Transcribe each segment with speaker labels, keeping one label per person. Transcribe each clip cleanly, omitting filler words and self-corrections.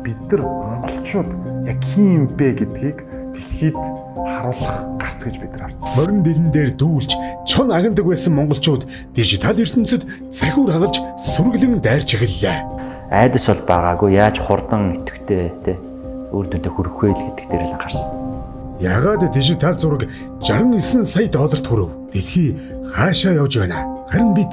Speaker 1: бид нар монголчууд яг хин юм бэ гэдгийг дэлхийд харуулах гарц гэж бид нар харж байна.
Speaker 2: Морин дэлэн дээр дүүлж чон агандаг байсан монголчууд дижитал ертөнцид захиур хагалж сүргэлэн дайрч эхэллээ.
Speaker 3: Айдас бол байгаагүй яаж хурдан идэвхтэй те үр дүндээ хүрэх вэ гэдэг дээр л анхаарсан.
Speaker 2: Ягаад дижитал зураг 69 сая долларт хүрв? Дэлхий хаашаа явж байна? Харин бид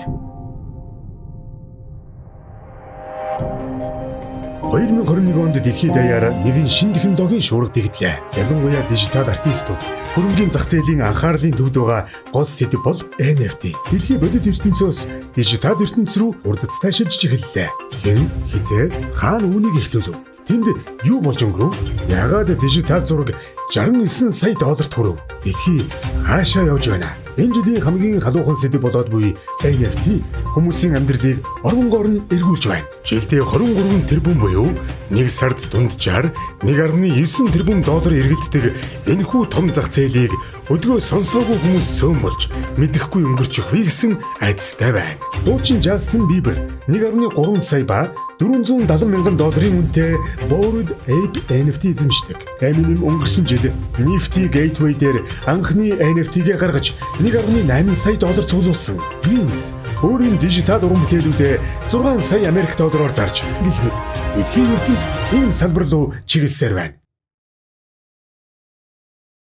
Speaker 2: 2021 онд дэлхийд даяар нэгэн шин технологийн шуурга тэгдлээ. Ялангуяа дижитал артистууд хөрөнгөний зах зээлийн анхаарлын төвд байгаа гол сэдэв бол NFT. Дэлхийн бодит ертөнцөөс дижитал ертөнц рүү урдцтай шилжиж эхэллээ. Хэн хизээ хаана үүнийг эхлүүлв? Тэнд юу болж өнгөрөв? Ягаад дижитал зураг 69 сая долларт хүрв? Дэлхий хаашаа явж байна? Энэ жилийн хамгийн халуухан сэдэв болоод буй NFT хүмүүсийн амьдралыг оронгоор нь эргүүлж байна. Жилдээ 23 тэрбум буюу 1 сард дунджаар 1.9 тэрбум доллар эргэлддэг энэхүү том зах зээлийг өдгөө сонсоогүй хүмүүс цөөн болж мэдэхгүй өнгөрчих вэ гэсэн айдастай байна. Дуучин Justin Bieber 1.3 сая ба 470 мянган долларын үнэтэй Bored Ape NFT эзэмшдэг. Eminem өнгөрсөн жил Nifty Gateway дээр анхны NFT-гээ гаргаж 1.8 сая доллар цуглуулсан. Dreams өөрийн дижитал уран бүтээлүүдэд 6 сая Америк доллараар зарж гэх мэт дэлхийн ертөнц энэ салбар руу чиглэлсээр байна.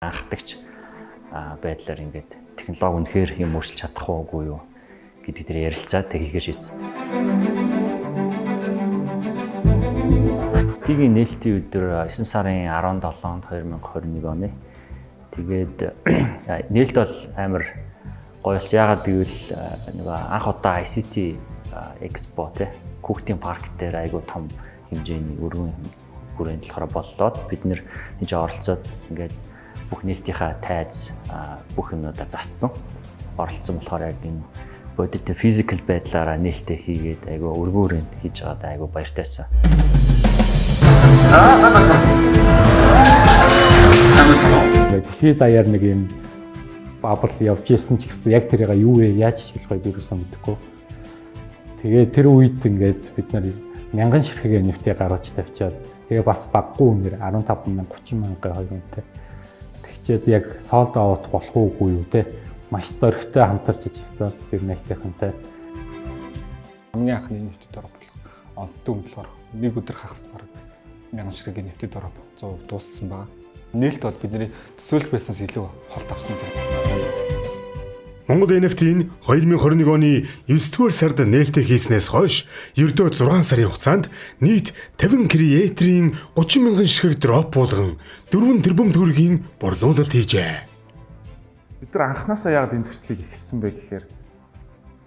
Speaker 3: Анхдагч байдлаар ингээд технологи үнэхээр юм өөрчилж чадах уугүй юу гэдэг дээр ярилцаад тэгэлгээ шийдсэн. Тигийн нээлтийн өдөр 9 сарын 17-нд 2021 оны. Тэгээд нээлт бол амар гоёс. Яагаад гэвэл нөгөө анх удаа ICT Expo те Хүүхдийн парк дээр айгүй том хэмжээний өргөн хүрээнд болохоор боллоо. Бид нэр нэж оролцоод ингээд бүх нээлтийнхаа тайз бүх юмудаа засцсан. Оролцсон болохоор яг энэ бодит физикал байдлаараа нээлттэй хийгээд айгүй өргөн хүрээнд хийж байгаад айгүй баяртайсан.
Speaker 4: Дэлхийд даяар нэг юм бабл явж исэн ч гэсэн яг тэрийг юу вэ, яаж хийх вэ дээрсэн мэдэхгүй. Тэгээд тэр үед ингээд бид нар мянган ширхэг NFT гаргаж тавьчаад тэгээ бас баггүй үнээр 15 мянга 30 мянган хоёрынтэй. Тэгчээд яг солд авах болох уугүй юу те. Маш зоригтой хамтарч хийсэн тэр нэгтэйхэнтэй.
Speaker 5: Хамгийн анхны NFT дөрөв болох онцтой юм болохоор нэг өдөр хагас бараг мянган ширхэг NFT дөрөв 100 дууссан байгаа. Нээлт бол бидний төсөөлж байснаас илүү холт авсан юм.
Speaker 2: Монгол NFT-ийн 2021 оны 9-р сард нээлттэй хийснээс хойш ердөө 6 сарын хугацаанд нийт 50 креаторын 30 мянган ширхэг дроп болгон 4 тэрбум төгрөгийн борлуулалт хийжээ.
Speaker 1: Бид нар анхнаасаа яг энэ төслийг эхэлсэн бэ гэхээр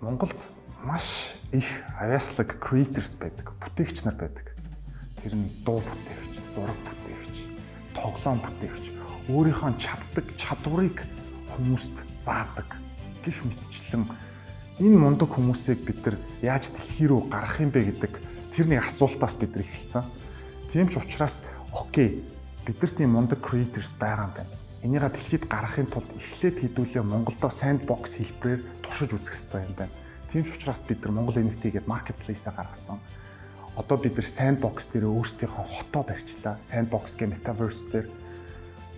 Speaker 1: Монголд маш их авьяаслаг creators байдаг, бүтээгч нар байдаг. Тэр нь дуу бүтээгч, зураг бүтээгч, тоглоом бүтээгч, өөрийнхөө чаддаг чадварыг хүмүүст заадаг. Гэх мэтчлэн энэ мундаг хүмүүсийг бид нар яаж дэлхий рүү гаргах юм бэ гэдэг тэр нэг асуултаас бид нар эхэлсэн. Тийм ч учраас окей, бид нар тийм мундаг creators байгаа юм байна. Энийг дэлхийд гаргахын тулд эхлээд хэдүүлээ Монголдо sandbox хэлбэрээр туршиж үзэх хэрэгтэй юм байна. Тийм ч учраас бид нар Монгол NFT гэдэг marketplace-а гаргасан. Одоо бид нар sandbox дээр өөрсдийнхөө хотоо барьчлаа. Sandbox гэх metaverse дээр.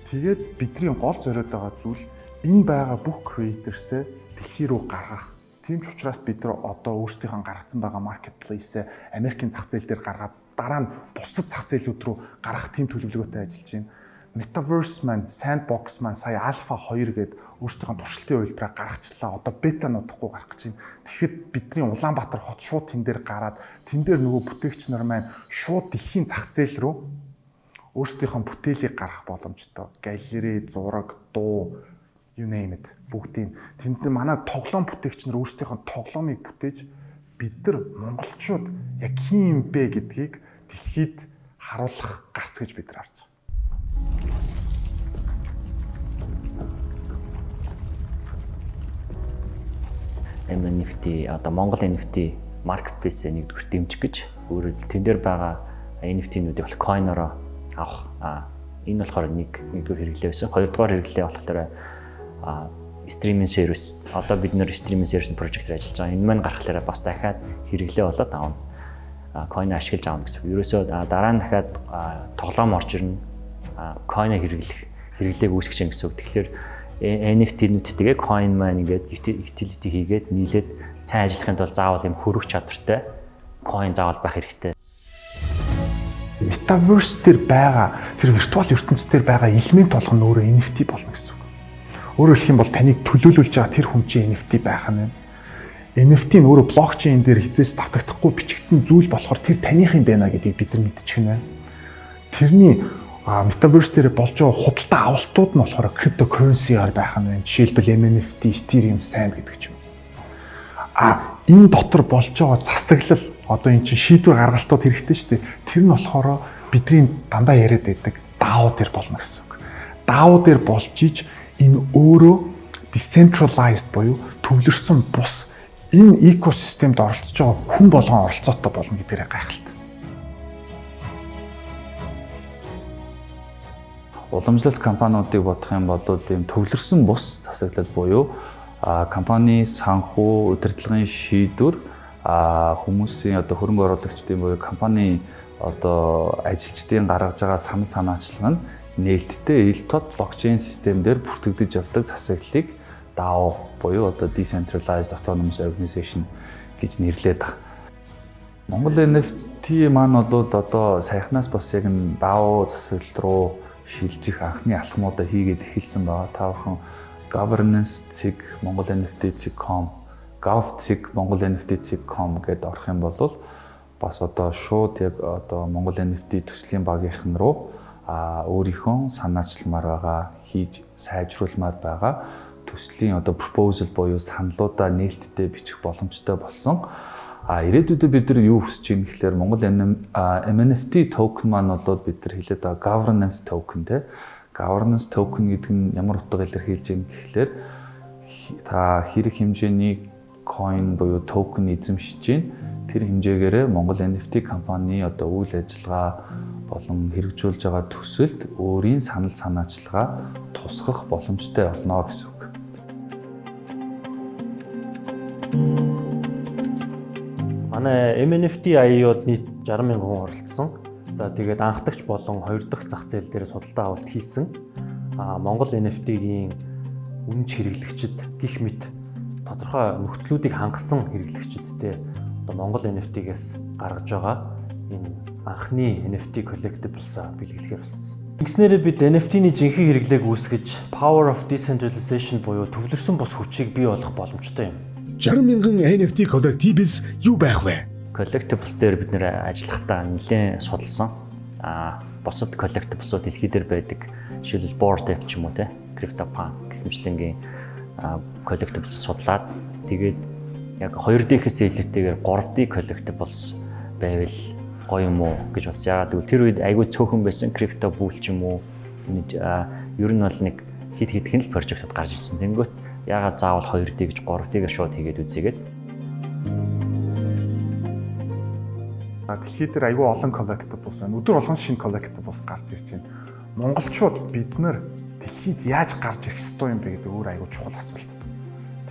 Speaker 1: Тэгээд бидний гол зориод байгаа зүйл энэ байгаа бүх creators-ээ дэлхий рүү гаргах. Тийм ч учраас бид нар одоо өөрсдийнхөө гаргацсан байгаа marketplace-ээ Америкийн зах зээл дээр гаргаад дараа нь бусад зах зээлүүд рүү гаргах тийм төлөвлөгөөтэй ажиллаж байна. Metaverse маань, Sandbox маань сая Alpha 2 гээд өөрсдийнхөө туршилтын хувилбараа гаргачлаа. Одоо бета нутахгүй гарах гэж байна. Тэгэхэд бидний Улаанбаатар хот шууд тэн дээр гараад тэн дээр нөгөө бүтээгч нар маань шууд дэлхийн зах зээл рүү өөрсдийнхөө бүтээлийг гаргах боломжтой. Галерей, зураг, дуу, you name it бүгдийг тэнд манай тоглоом бүтээгч нар өөрсдийнхөө тоглоомыг бүтээж бид нар монголчууд яг хин юм бэ гэдгийг дэлхийд харуулах гарц гэж бид нар харж байна.
Speaker 3: NFT одоо Монгол NFT marketplace нэгдүгээр дэмжих гэж өөрөөр тэн дээр байгаа NFT-нүүдийг бол coin-ороо авах. Энэ болохоор нэгдүгээр хэрэглээ байсан. Хоёрдугаар хэрэглээ болохоор стриминг сервис. Одоо бид нэр стриминг сервисийн project-ээр ажиллаж байгаа. Энэ маань гарахлаараа бас дахиад хэрэглээ болоод авна. coin ашиглаж авна гэсэн. Ерөөсөө дараа нь дахиад тоглоом орж ирнэ. Coin хэрэглээг үүсгэж юм гэсэн үг. Тэгэхээр NFT-нүүдтэйгээ coin маань ингээд utility хийгээд нийлээд сайн ажиллахын тулд заавал юм хөрөх чадвартай coin заавал байх хэрэгтэй.
Speaker 1: Metaverse дээр байгаа тэр виртуал ертөнцийн дээр байгаа элемент болгоно өөрөө NFT болно гэсэн үг. Өөрөөр хэлэх юм бол таныг төлөөлүүлж байгаа тэр хүн чинь NFT байх нь байна. NFT нь өөрөө блокчейн дээр хязгаарч давтагдахгүй бичигдсэн зүйл болохоор тэр таних юм байна гэдгийг бид нар мэдчих нь байна. Тэрний Metaverse дээр болж байгаа худалдаа авалтууд нь болохоор cryptocurrency-аар байх нь байна. Жишээлбэл NFT, Ethereum сайн гэдэг ч юм. Энэ дотор болж байгаа засаглал одоо эн чинь шийдвэр гаргалтууд хэрэгтэй шүү дээ. Тэр нь болохоор бидний дандаа яриад байдаг DAO дээр болно гэсэн үг. DAO дээр болж иж энэ өөрөө decentralized буюу төвлөрсөн бус энэ экосистемд оролцож байгаа хүн болгон оролцоотой болно гэдгээр гайхалтай.
Speaker 6: Уламжлалт компаниудыг бодох юм бол ийм төвлөрсөн бус засаглал буюу компани санхүү удирдлагын шийдвэр хүмүүсийн одоо хөрөнгө оруулагчдын буюу компани одоо ажилчдын гаргаж байгаа санал санаачлал нь нээлттэй ил тод блокчейн систем дээр бүртгэгдэж явдаг засаглалыг DAO буюу одоо Decentralized Autonomous Organization гэж нэрлэдэг байна. Монгол NFT маань бол одоо саяхнаас бас яг н DAO засаглал руу шилжих анхны алхмуудаа хийгээд эхэлсэн байгаа. Та бүхэн governance.cig mongol.nft.com gov.cig mongol.nft.com гэдээ орох юм бол бас одоо шууд яг одоо Монгол NFT төслийн багийнхан руу өөрийнхөө санаачилмаар байгаа, хийж сайжруулмаар байгаа төслийн одоо proposal буюу саналуудаа нээлттэй бичих боломжтой болсон. Ирээдүйдээ бид нар юу хүсэж байна гэхээр Монгол NFT token маань бол бид нар хэлээд байгаа governance token те. Governance token гэдэг нь ямар утга илэрхийлж байна гэхээр та хэрэг хэмжээний coin буюу token эзэмшиж байна. Тэр хэмжээгээрээ Монгол NFT компани одоо үйл ажиллагаа болон хэрэгжүүлж байгаа төсөлд өөрийн санал санаачлагаа тусгах боломжтой болно гэсэн үг.
Speaker 4: Манай MNFT аяууд нийт 60,000 хүн оролцсон. За тэгээд анхдагч болон хоёр дахь зах зээл дээр судалгаа авалт хийсэн. Монгол NFT-гийн үнэч хэрэглэгчид гих мэт тодорхой нөхцлүүдийг хангасан хэрэглэгчидтэй одоо Монгол NFT-гээс гаргаж байгаа энэ анхны NFT collectibles бэлгэлэхээр болсон. Ингэснээрээ бид NFT-ний жинхэнэ хэрэглээг үүсгэж Power of Decentralization буюу төвлөрсөн бус хүчийг бий болгох боломжтой юм.
Speaker 2: 60,000 NFT collectibles юу байх вэ?
Speaker 3: Collectibles дээр бид нэр ажиллахдаа нэлээд судалсан. Бусад collectibles дэлхий дээр байдаг. Жишээлбэл Bored Ape ч юм уу те, CryptoPunk хэмжлэнгийн collectibles судлаад тэгээд яг 2D-хээс илүүтэйгээр 3D collectibles байвал гоё юм уу гэж бодсон. Ягаад гэвэл тэр үед айгүй цөөхөн байсан crypto bull ч юм уу. Ер нь бол нэг хит-хитгэн л прожектод гарч ирсэн. Тэнгүүт ягаад заавал 2D гэж 3D-гээр шууд хийгээд үзээгээд.
Speaker 1: Дэлхийд дээр айгүй олон collectibles байна. Өдөр болгон шинэ collectibles гарч ирж байна. Монголчууд бид нар дэлхийд яаж гарч ирэх ёстой юм бэ гэдэг өөр айгүй чухал асуулт.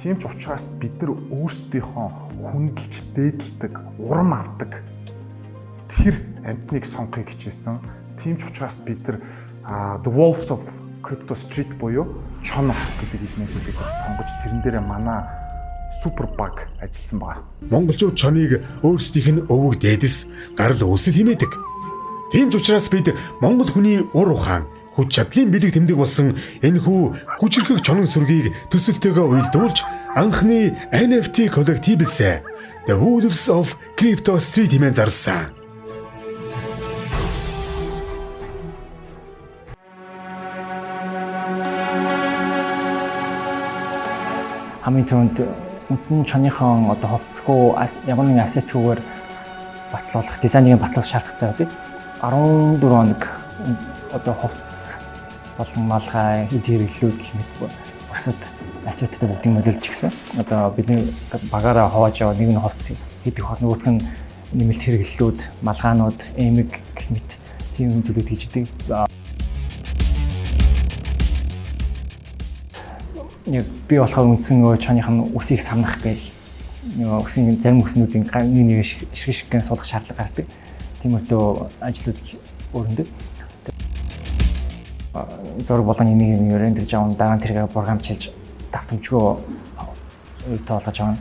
Speaker 1: Тийм ч учраас бид нар өөрсдийнхөө хүндэлж дээдэлдэг, урам авдаг тэр амтныг сонгохыг хичээсэн. Тийм ч учраас бид нар The Wolves of Crypto Street буюу чоног гэдэг элементийг бид сонгож тэрэн дээрээ манай супер баг ажилласан байна.
Speaker 2: Монголчууд чоныг өөрсдийнх нь өвөг дээдэс гарал үүсэл хэмээдэг. Тийм ч учраас бид монгол хүний ур ухаан, хүч чадлын бэлэг тэмдэг болсон энэхүү хүчрхэг чонон сүргийг төсөлтөөгөө уялдуулж анхны NFT collectibles The Wolves of Crypto Street хэмээн зарласан.
Speaker 7: Хамгийн түрүүнд үндсэн чоныхон одоо хувцсгүй ямар нэгэн ассетгүйгээр батлуулах, дизайныг батлуулах шаардлагатай байдаг. 14 хоног одоо хувцс болон малгай хэрэглүүд гэх мэт бусад ассеттэй бүгдийг модельж гисэн. Одоо бидний багаараа хувааж яваа нэг нь хувцс хийдэг хол нөгөөх нь нэмэлт хэрэглүүд, малгаанууд, эмэг гэх мэт тийм зүйлүүд хийж идэг. Яг би болохоор үндсэн нөгөө чоных нь үсийг самнах гээл өсгийн зарим өснүүдийн нэг ширхэг суулгах шаардлага гардаг. Тиймэрхүү ажлууд өрнөдөг. Зураг болгоны нэг рендерж аван дараа нь тэргээ програмчилж давтамжгүй үедээ болгож авна.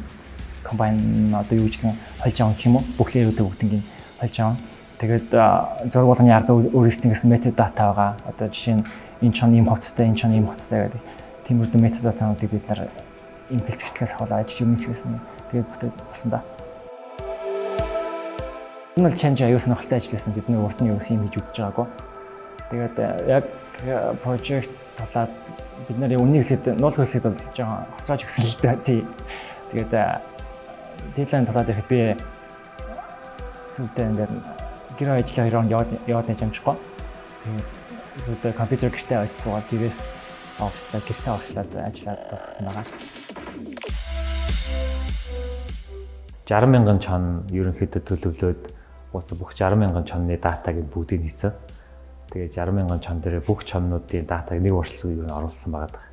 Speaker 7: Комбайн одоо юу гэж хольж авах гэх юм уу? Бүх лэрүүдээ бүгднийг хольж авна. Тэгээд зураг болгоны ард өөрөөсөө гэсэн метод дата байгаа. Одоо жишээ нь энэ ч ийм хувцастай, энэ ч ийм хувцастай гэдэг. Тиймэрхүү метод датануудыг бид нар энэ хэлцэгчлээс хавуулаад юм хийсэн. Тэгээд бүтээд болсон да. Энэ бол change аюул сонирхолтой ажил байсан. Бидний урд нь юу гэсэн юм хийж үзэж байгаагүй. Тэгээд яг project талаад бид нарын үнийг хэлээд нуул хэлээд бол жоохон хоцроож өгсөн л дээ. Тий. Тэгээд deadline талаад ихэд би сүлдээ ингээд гэр ажлаа яваад байж амжихгүй. Тэгээд сүлдээ компьютер гэртээ очиж суугаад гэрээс гэртээ офслаад ажиллаад тусгасан байгаа.
Speaker 3: 60,000 чон ерөнхийдөө төлөвлөөд бүх 60,000 чонны датагийн бүгдийг хийсэн. Тэгээд 60,000 чон дээр бүх чоннуудын датаг нэг урсгалыг оруулсан байгаа.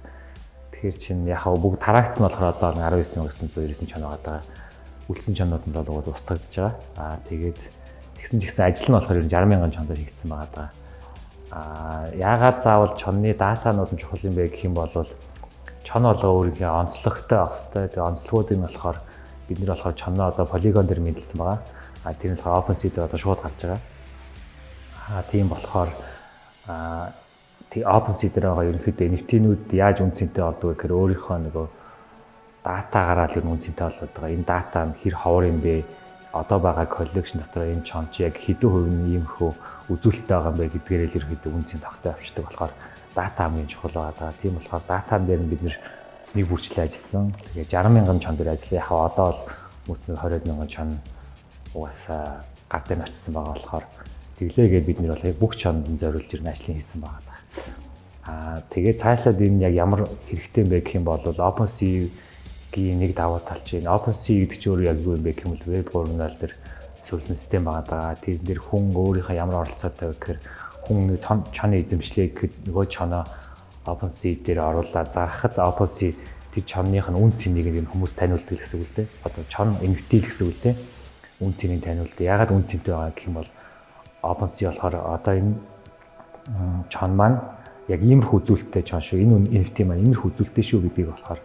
Speaker 3: Тэгэхээр чинь яг бүгд тараагдсан болохоор одоо 19,999 чон байгаа. Үлдсэн чоннууд нь бол устгагдж байгаа. Тэгээд тэгсэн ч гэсэн ажил нь болохоор 60,000 чонд хийгдсэн байгаа. Яагаад заавал чонны датанууд нь чухал юм бэ гэх юм бол чон болго өөрийнхөө онцлогтой байх хэрэгтэй. Тэгээд онцлогуудыг нь болохоор бид нэр болохоор чоноо одоо полигон дээр мэдлсэн байгаа. Тэр нь болохоор OpenSea дээр одоо шууд гарч байгаа. Тийм болохоор OpenSea дээр байгаа ерөнхийдөө NFT-нүүд яаж үнцэнтэй болдог гэхээр өөрийнхөө нөгөө датагаараа л үнцэнтэй болоод байгаа. Энэ дата нь хэр ховор юм бэ? Одоо байгаа коллекшн дотор энэ чон чи яг хэдэн хувь нь ийм хөө үзүүлэлттэй байгаа юм бэ гэдгээрээ л ерөнхийдөө үнцэн тогтоо авчдаг болохоор дата хамгийн чухал байгаа. Тийм болохоор датан дээр нь бид нэг бүрчлээ ажилласан. Тэгээ 60,000 чон дээр ажиллаа. Яг одоо бол хүмүүс 20,000 чон угаасаа гар дээр очсон байгаа болохоор тэглээгээ бид нэр бол яг бүх чонд зориулж ирнэ ажлын хийсэн байгаа. Тэгээд цаашлаад энэ яг ямар хэрэгтэй юм бэ гэх юм бол OpenSea-гийн нэг давуу тал чинь OpenSea гэдэг чинь өөрөө яг юу юм бэ гэх юм бол веб гурван дээр суулсан систем байгаа. Тэр дээр хүн өөрийнхөө ямар оролцоотой вэ гэхээр хүн чоны эзэмшлээ гэхэд нөгөө чоноо OpenSea дээр оруулаад зарахад OpenSea тэр чонных нь үн цэнийг нь хүмүүс таниулдаг гэсэн үг л дээ. Одоо чон NFT л гэсэн үг л дээ. Үн цэнийг таниулдаг. Ягаад үн цэнтэй байгаа гэх юм бол OpenSea болохоор одоо энэ чон маань яг иймэрхүү үзүүлэлттэй чон шүү. Энэ NFT маань иймэрхүү үзүүлэлттэй шүү гэдгийг болохоор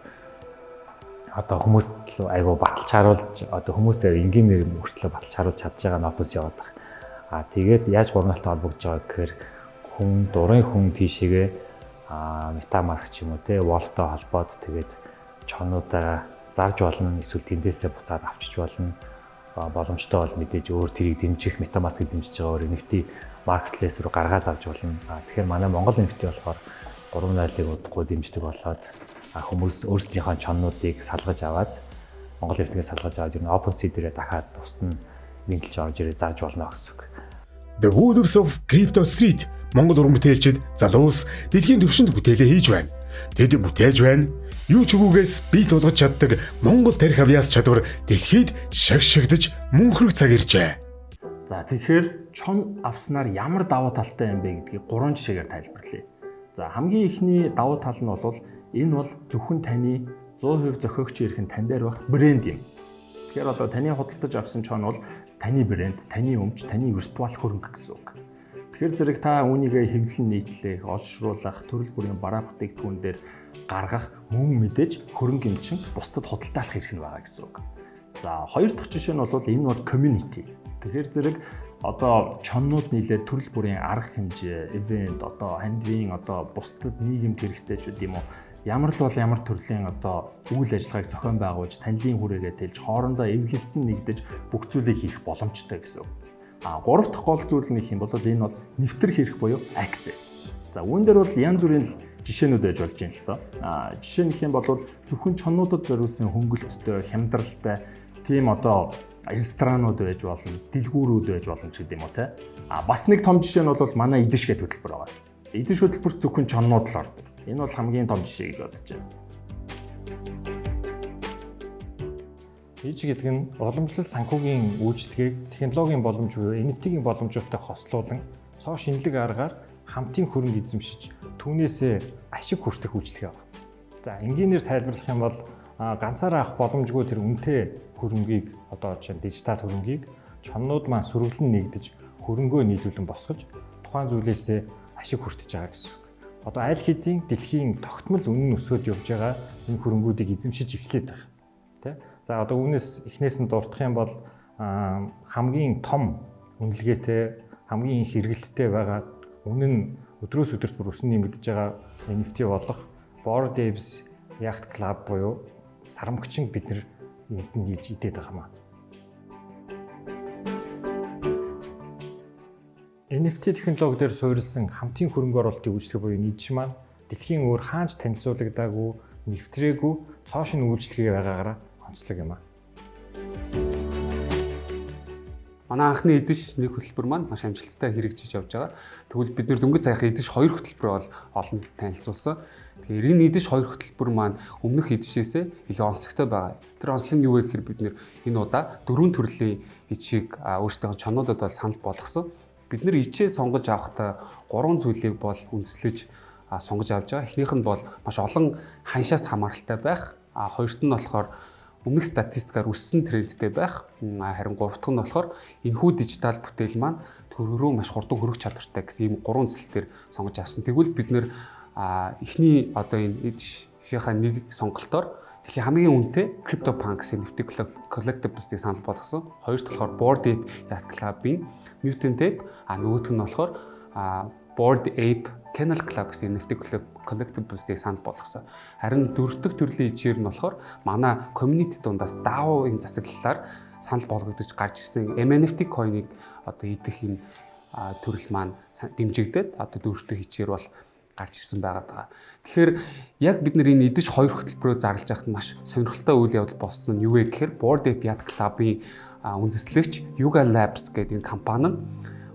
Speaker 3: одоо хүмүүст айгуу баталж харуулж одоо хүмүүстээ энгийнээр хүртлээ баталж харуулж чадж байгаа нь OpenSea яваад байгаа. Тэгээд яаж гурваналтаа холбогдож байгаа гэхээр дурын хүн тийшээгээ MetaMask ч юм уу те wallet-тай холбоод тэгээд чонуудаа зарж болно, эсвэл тэндээсээ буцаад авчиж болно. Боломжтой бол мэдээж өөр тэрийг дэмжих MetaMask-ыг дэмжиж байгаа өөр NFT marketplace руу гаргаад авч болно. Тэгэхээр манай Монгол NFT болохоор 3 найлыг удахгүй дэмждэг болоод хүмүүс өөрсдийнхөө чоннуудыг салгаж аваад Монгол NFT-гээ салгаж аваад ер нь OpenSea дээрээ дахиад тусна мэдлж орж ирээ зарж болно гэсэн үг.
Speaker 2: The Wolves of Crypto Street Монгол уран бүтээлчид залуус дэлхийн түвшинд бүтээлээ хийж байна. Тэд бүтээж байна. Юу ч үгүйгээс бий тулгаж чаддаг Монгол тарих авьяас чадвар дэлхийд шагшигдж мөнхрөх цаг иржээ.
Speaker 8: За тэгэхээр чон авснаар ямар давуу талтай юм бэ гэдгийг 3 жишээгээр тайлбарлая. За хамгийн ихний давуу тал нь бол энэ бол зөвхөн таны 100% зохиогч ирхэн тань дээр байх брэнд юм. Тэгэхээр одоо таны худалдаж авсан чон бол таны брэнд, таны өмч, таны виртуал хөрөнгө гэсэн үг. Тэгэхээр зэрэг та үүнийгээ хэвлэн нийтлэх, олшруулах, төрөл бүрийн бараа бүтээгдэхүүн дээр гаргах мөн мэдээж хөрөнгө эмчин бусдад худалдаалах эрх нь байгаа гэсэн үг. За хоёр дахь жишээ нь бол энэ бол community. Тэгэхээр зэрэг одоо чоннууд нийлээд төрөл бүрийн арга хэмжээ, event, одоо хандивын одоо бусдад нийгэмд хэрэгтэйчүүд юм уу ямар л бол ямар төрлийн одоо үйл ажиллагааг зохион байгуулж, танилын хүрээгээ тэлж, хоорондоо эвлэлтэн нэгдэж бүх зүйлийг хийх боломжтой гэсэн үг. Гурав дахь гол зүйл нь юм бол энэ бол нэвтрэх эрх буюу access. За үүн дээр бол янз бүрийн жишээнүүд байж болж байна л доо. Жишээ нь юм бол зөвхөн чоннуудад зориулсан хөнгөлөлттэй, хямдралтай тийм одоо ресторанууд байж болно, дэлгүүрүүд байж болно ч гэдэм үү те. Бас нэг том жишээ нь бол манай идэж гэдэг хөтөлбөр байгаа. Идэж хөтөлбөрт зөвхөн чоннууд л ордог. Энэ бол хамгийн том жишээ гэж бодож байна.
Speaker 4: Иж гэдэг нь уламжлал санхүүгийн үйлчлэгийг технологийн боломж буюу NFT-ийн боломжтой хослуулан цоо шинэлэг аргаар хамтын хөрөнгө эзэмшиж түүнээсээ ашиг хүртэх үйлчлэг авах. За энгийнээр тайлбарлах юм бол
Speaker 8: ганцаараа авах боломжгүй тэр үнэтэй хөрөнгийг одоо жишээ нь дижитал хөрөнгийг чоннууд маань сөрөглөн нэгдэж хөрөнгөө нийлүүлэн босгож тухайн зүйлээсээ ашиг хүртэж байгаа гэсэн үг. Одоо аль хэдийн дэлхийн тогтмол үнэн өсгөд явж байгаа энэ хөрөнгүүдийг эзэмшиж эхлэх байх. Тэ? За одоо үүнээс эхнээс нь дурдах юм бол хамгийн том үнэлгээтэй, хамгийн их хэрэгэлттэй байгаа үнэн өдрөөс өдөрт бүр өснө нэмэгдэж байгаа NFT болох Bored Apes Yacht Club буюу сарамгчин бид нар нэгдэнд хийж идээд байгаа маа. NFT технологи дээр суурилсан хамтын хөрөнгө оруулалтын үйлчлэг буюу нийж маань дэлхийн өөр хаанч танилцуулагдаагүй, нэвтрээгүй цоо шин үйлчлэгээ байгаагаараа онцлог юм аа.
Speaker 9: Манай анхны эдэж нэг хөтөлбөр маань маш амжилттай хэрэгжиж явж байгаа. Тэгвэл бид нэр дөнгөж саяхан эдэж 2 хөтөлбөр бол олон нийтэд танилцуулсан. Тэгэхээр энэ эдэж 2 хөтөлбөр маань өмнөх эдэжээсээ илүү онцлогтой байгаа. Тэр онцлог нь юу вэ гэхээр бид нэр энэ удаа 4 төрлийн ичийг өөрсдийнхөө чонуудад бол санал болгосон. Бид нэр ичээ сонгож авахдаа 3 зүйлийг бол үндэслэж сонгож авч байгаа. Эхнийх нь бол маш олон ханшаас хамааралтай байх. Хоёрт нь болохоор өмнөх статистикаар өссөн трендтэй байх. Харин гуравт нь болохоор энэхүү дижитал бүтээл маань төрөөрөө маш хурдан хөрөх чадвартай гэсэн ийм 3 зүйлээр сонгож авсан. Тэгвэл бид нэр эхний одоо энэ эдшийнхаа нэг сонголтоор дэлхийн хамгийн үнэтэй CryptoPunks NFT Collectibles-ийг санал болгосон. Хоёрт болохоор Bored Ape Yacht Club-ийн Mutant Ape, нөгөөх нь болохоор Bored Ape Kennel Club гэсэн NFT Collectibles-ийг санал болгосон. Харин дөрөвдөг төрлийн ичээр нь болохоор манай community дундаас DAO-ийн засаглалаар санал болгогдож гарч ирсэн NFT coin-ыг одоо идэх энэ төрөл маань дэмжигдээд одоо дөрөвдөг ичээр бол гарч ирсэн байгаа. Тэгэхээр яг бид нэр энэ идэж 2 хөтөлбөрөөр зарлаж байхад маш сонирхолтой үйл явдал болсон нь юу вэ гэхээр Bored Ape Yacht Club-ийн үндэслэгч Yuga Labs гэдэг энэ компани нь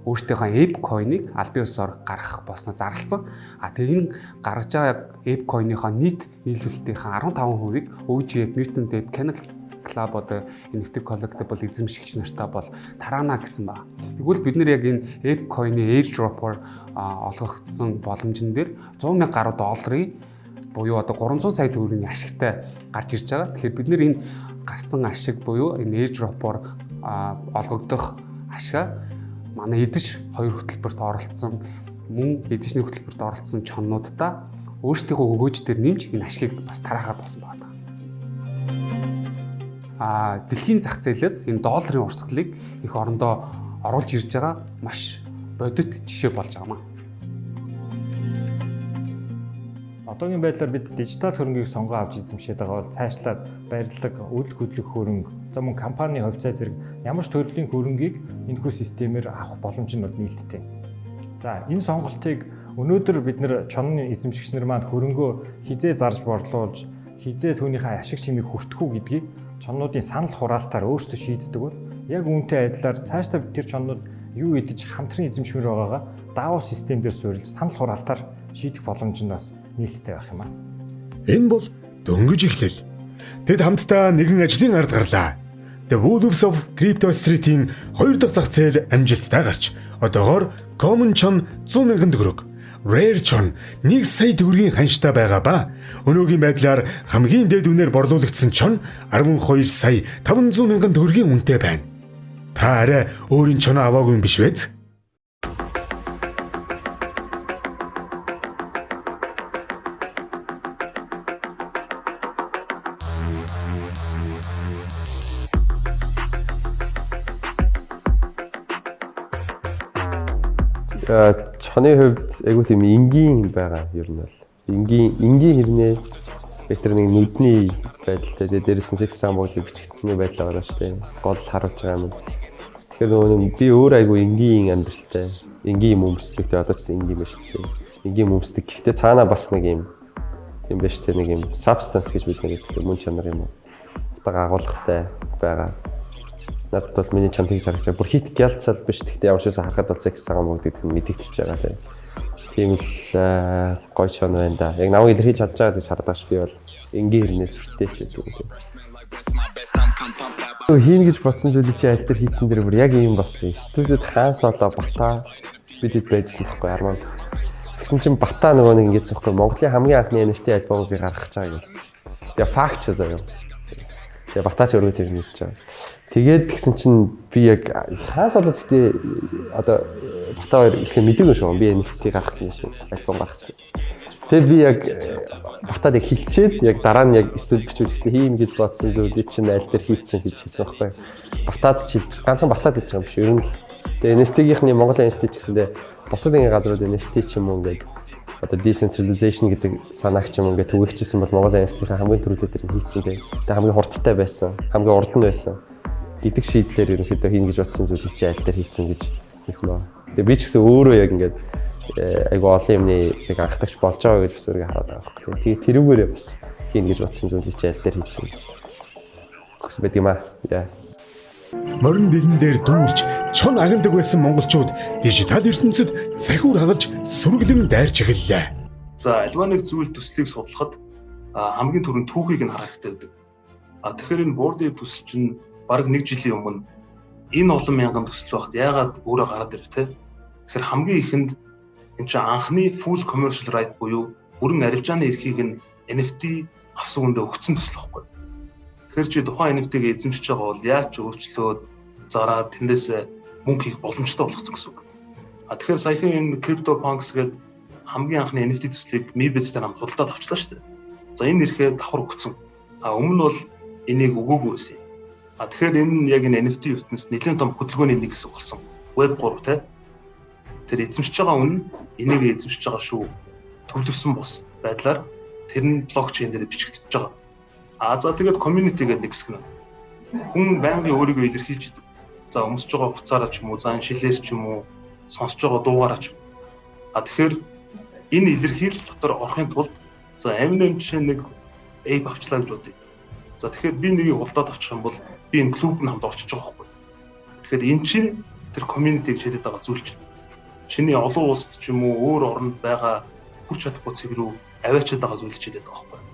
Speaker 9: өөрсдийнхөө Ape coin-ыг аль бие усаар гаргах болсноо зарласан. Тэгээ энэ гаргаж байгаа Ape coin-ийнхаа нийт нийлүүлэлтийн 15%-ыг OG Mutant Ape Kennel Club одоо NFT collectible эзэмшигч нартаа бол тараана гэсэн байна. Тэгвэл бид нэр яг энэ Ape coin-ы airdrop-оор олгогдсон боломжн дээр 100,000 гаруй долларын буюу одоо 300 сая төгрөгийн ашигтай гарч ирж байгаа. Тэгэхээр бид нэр энэ гарсан ашиг буюу энэ airdrop-оор олгогдох ашгаа манай эдэж 2 хөтөлбөрт оролцсон мөн эдэжний хөтөлбөрт оролцсон чоннуудаа өөрсдийнхөө өгөөж дээр нэмж энэ ашгийг бас тараахаар болсон байна. Дэлхийн зах зээлээс энэ долларын урсгалыг их орондоо оруулж ирж байгаа маш бодит жишээ болж байгаа маа.
Speaker 8: Одоогийн байдлаар бид дижитал хөрөнгийг сонгоо авч эзэмшээд байгаа бол цаашлаад барилга, үйл хөдлөх хөрөнгө, за мөн компани хувьцаа зэрэг ямар ч төрлийн хөрөнгийг энэхүү системээр авах боломж нь бол нийлдэв. За энэ сонголтыг өнөөдөр бид нэр чонны эзэмшигч нар маань хөрөнгөө хизээ зарж борлуулж, хизээ түүнийхээ ашиг шимийг хүртэх үү гэдгийг чоннуудын санал хураалтаар өөрсдөө шийддэг бол яг үүнтэй адилаар цаашдаа тэр чоннууд юу идэж хамтран эзэмшмээр байгаагаа DAO систем дээр суурилж санал хураалтаар шийдэх боломж нь бас нийлдэв байх юм аа.
Speaker 2: Энэ бол дөнгөж эхлэл. Тэд хамтдаа нэгэн ажлын ард гарлаа. The Wolves of Crypto Street-ийн 2 дахь зах зээл амжилттай гарч одоогоор Common Chon 100,000 төгрөг, Rare Chon 1 сая төгрөгийн ханштай байгаа ба өнөөгийн байдлаар хамгийн дээд үнээр борлуулагдсан Chon 12 сая 500,000 төгрөгийн үнэтэй байна. Та арай өөрийн чоноо аваагүй юм биш вэ?
Speaker 10: Чоны хувьд айгуу тийм энгийн байгаа ер нь бол. Энгийн хэрнээ спектр нэг нүдний байдалтай дээрээс нь секс самбуудыг бичигдсэний байдал байгаа шүү дээ. Гол харуулж байгаа юм. Тэгэхээр нөгөө би өөр айгуу энгийн амьдралтай, энгийн юм өмсдөгтэй одоо ч энгийн байна шүү дээ. Энгийн өмсдөг. Гэхдээ цаанаа бас нэг юм байна шүү дээ. Нэг юм substance гэж бид нэрлэдэг мөн чанар юм уу. Утга агуулгатай байгаа. Надад бол миний чанд хийж харагдаж байгаа. Бүр хит гялцал биш. Гэхдээ ямар ч байсан харахад бол секс самбууд гэдэг нь мэдэгдэж байгаа тийм. Тийм л гоё чон байна да. Яг намайг илэрхийлж чадж байгаа гэж хардагш би бол энгийн хэрнээс хүртээч гэдэг юм. Хийн гэж бодсон зүйлийг чи аль дээр хийсэн дэр бүр яг юм болсон. Студид хаан соло бата бидэд байдсан байхгүй арман. Тэгсэн чинь бата нөгөө нэг ингэж зөхгүй Монголын хамгийн анхны NFT альбомыг би гаргах гэж байгаа юм. Тэгээ факт ч заяа. Тэгээ батаач өргөд тэр мэдчихэж байгаа. Тэгээд тэгсэн чинь би яг хаас болоод гэдэг одоо бата хоёр ихлэ мэдээгүй шүү. Би NFT гаргасан юм. iPhone гаргасан. Тэгээд би яг батад яг хилчээд яг дараа нь яг студ бичүүлэхдээ хийн гэж бодсон зүйлийг чинь аль дээр хийцэн гэж хэлсэн байхгүй. Батад чи ганцхан батад гэж байгаа юм биш. Ер нь тэгээ NFT-гийнхний Монголын NFT ч гэсэндээ бусад ингэ газрууд NFT ч юм уу ингээд одоо decentralization гэдэг санааг ч юм ингээд түгээгчсэн бол Монголын NFT-ийн хамгийн түрүүлээ дээр хийцэн гэдэг. Тэгээ хамгийн хурдтай байсан, хамгийн урд нь байсан гэдэг шийдлээр ерөнхийдөө хийн гэж бодсон зүйлийг чи аль дээр хийцэн гэж хэлсэн байна. Тэгээ би ч гэсэн өөрөө яг ингээд айгу олон юмны яг анхдагч болж байгаа гэж бас өөрийгөө хараад байгаа байхгүй. Тэгээ тэрүүгээрээ бас хийн гэж бодсон зүйлийг чи аль дээр хийцэн гэж гэсэн байт юм аа. Яа.
Speaker 2: Морин дэлэн дээр дүүрч чон агнадаг байсан монголчууд дижитал ертөнцид захиур хагалж сүргэлэн дайрч эхэллээ.
Speaker 11: За альва нэг зүйл төслийг судлахад хамгийн түрүүнд түүхийг нь харах хэрэгтэй байдаг. Тэгэхээр энэ board-ийн төсөл чинь бараг 1 жилийн өмнө энэ олон мянган төсөл байхад яагаад өөрөө гараад ирв те? Тэгэхээр хамгийн ихэнд энэ чинь анхны full commercial right буюу бүрэн арилжааны эрхийг нь NFT авсан хүндээ өгсөн төсөл байхгүй. Тэгэхээр чи тухайн NFT-г эзэмшиж байгаа бол яаж ч өөрчлөөд зараад тэндээс мөнгө хийх боломжтой болгоцсон гэсэн үг. Тэгэхээр саяхан энэ CryptoPunks гэдэг хамгийн анхны NFT төслийг Mibits-тэй хамт худалдаад авчлаа шүү дээ. За энэ нэрхээ давхар өгсөн. Өмнө нь бол энийг өгөөгүй байсан юм. Тэгэхээр энэ яг энэ NFT ертөнцид нэлээд том хөдөлгөөний нэг хэсэг болсон. Web 3 те. Тэр эзэмшиж байгаа үнэ энийг эзэмшиж байгаа шүү. Төвлөрсөн бус байдлаар тэр нь блокчейн дээр бичигдэж байгаа. За тэгээд community гэдэг нэг хэсэг нь. Хүн байнгын өөрийгөө илэрхийлж идэг. За өмсөж байгаа буцаараа ч юм уу, зан шилээр ч юм уу, сонсож байгаа дуугаараа ч юм. Тэгэхээр энэ илэрхийлэл дотор орохын тулд за Eminem жишээ нэг ape авчлаа гэж бодъё. За тэгэхээр би нэгийг худалдаад авчих юм бол би энэ клуб нь хамт орчиж байгаа байхгүй. Тэгэхээр энэ чинь тэр community гэж хэлээд байгаа зүйл чинь. Чиний олон улсад ч юм уу өөр оронд байгаа хүч чадахгүй цэг рүү аваачаад байгаа зүйл ч хэлээд байгаа байхгүй.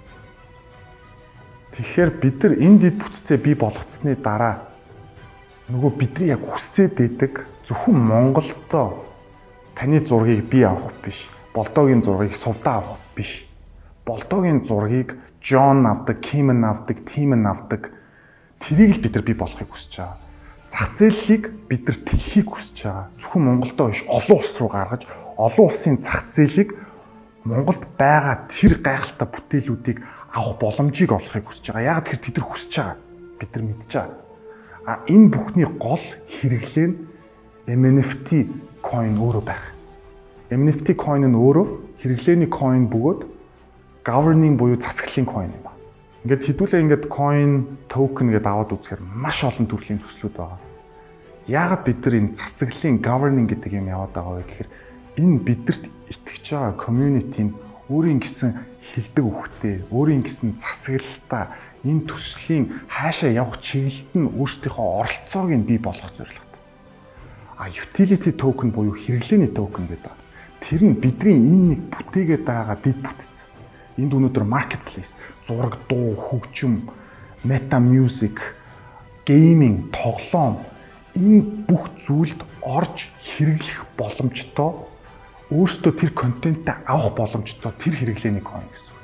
Speaker 1: Тэгэхээр бид нар энэ дэд бүтцээ бий болгоцсны дараа нөгөө бидний яг хүсээд байдаг зөвхөн Монголдоо таны зургийг бий авах биш. Болдоогийн зургийг сувдаа авах биш. Болдоогийн зургийг John авдаг, Kim авдаг, Tim авдаг. Тэрийг л бид нар бий болохыг хүсэж байгаа. Зах зээлийг бид нар тэлхийг хүсэж байгаа. Зөвхөн Монголдоо биш, олон улс руу гаргаж, олон улсын зах зээлийг Монголд байгаа тэр гайхалтай бүтээлүүдийг авах боломжийг олохыг хүсэж байгаа. Яг тэр тэд нар хүсэж байгаа. Бид нар мэдж байгаа. Энэ бүхний гол хэрэглээ нь NFT coin өөрөө байх. NFT coin нь өөрөө хэрэглээний coin бөгөөд governing буюу засаглалын coin юм байна. Ингээд хэдүүлээ ингээд coin token гэдээ аваад үзэхээр маш олон төрлийн төслүүд байгаа. Яагаад бид нар энэ засаглалын governing гэдэг юм яваад байгаа вэ гэхээр энэ бидэрт итгэж байгаа community нь өөрийн гэсэн хилдэг үхтэй, өөрийн гэсэн засаглалтаа энэ төслийн хаашаа явах чиглэлд нь өөрсдийнхөө оролцоог нь бий болгох зорилготой. Utility token буюу хэрэглээний токен гэдэг. Тэр нь бидний энэ нэг бүтээгээд байгаа дэд бүтц. Энд өнөөдөр marketplace, зураг, дуу, хөгжим, meta music, gaming, тоглоом энэ бүх зүйлд орж хэрэглэх боломжтой, өөртөө тэр контентээ авах боломжтой тэр хэрэглээний coin гэсэн.